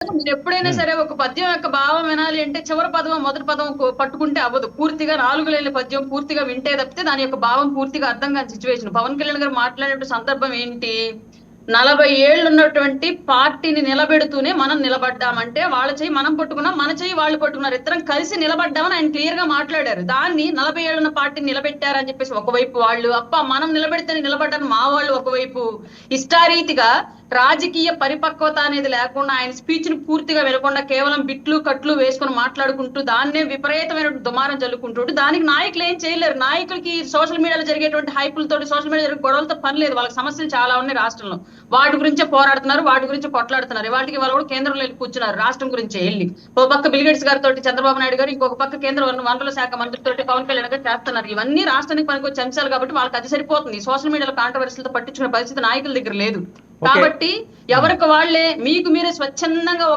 మీరు ఎప్పుడైనా ఉమ్, సరే ఒక పద్యం యొక్క భావం వినాలి అంటే చివరి పదం మొదటి పదం పట్టుకుంటే అవ్వదు. పూర్తిగా 4 లైన్ల పద్యం పూర్తిగా వింటే తప్పితే దాని యొక్క భావం పూర్తిగా అర్థం కాని సిచ్యువేషన్. పవన్ కళ్యాణ్ గారు మాట్లాడే సందర్భం ఏంటి? 40 ఏళ్ళు ఉన్నటువంటి పార్టీని నిలబెడుతూనే మనం నిలబడ్డామంటే వాళ్ళ చెయ్యి మనం పట్టుకున్నాం, మన చెయ్యి వాళ్ళు పట్టుకున్నారు, ఇద్దరం కలిసి నిలబడ్డామని ఆయన క్లియర్ గా మాట్లాడారు. దాన్ని 40 ఏళ్ళున్న పార్టీని నిలబెట్టారని చెప్పేసి ఒకవైపు వాళ్ళు, అప్ప మనం నిలబెడితేనే నిలబడ్డారు మా వాళ్ళు ఒకవైపు ఇష్టారీతిగా రాజకీయ పరిపక్వత అనేది లేకుండా ఆయన స్పీచ్ ని పూర్తిగా వినకుండా కేవలం బిట్లు కట్లు వేసుకొని మాట్లాడుకుంటూ దాన్నే విపరీతమైన దుమారం జల్లుకుంటూ దానికి నాయకులు ఏం చేయలేరు. నాయకులకి సోషల్ మీడియాలో జరిగేటువంటి హైపులతో సోషల్ మీడియా జరిగే గొడవలతో పని లేదు. వాళ్ళకి సమస్యలు చాలా ఉన్నాయి రాష్ట్రంలో, వాటి గురించే పోరాడుతున్నారు, వాటి గురించి కొట్లాడుతున్నారు. వాటికి వాళ్ళు కూడా కేంద్రంలో వెళ్ళి కూర్చున్నారు రాష్ట్రం గురించి వెళ్ళి. ఒక పక్క బిల్గేట్స్ గారితో చంద్రబాబు నాయుడు గారు, ఇంకొక పక్క కేంద్ర వనరుల శాఖ మంత్రితో పవన్ కళ్యాణ్ గారు చేస్తున్నారు. ఇవన్నీ రాష్ట్రానికి పనికొచ్చే అంశాలు కాబట్టి వాళ్ళకి అది సరిపోతుంది. సోషల్ మీడియాలో కాంట్రవర్సీలతో పట్టించుకునే పరిస్థితి నాయకుల దగ్గర లేదు. ఓకే. కాబట్టి ఎవరికి వాళ్లే మీకు మీరే స్వచ్ఛందంగా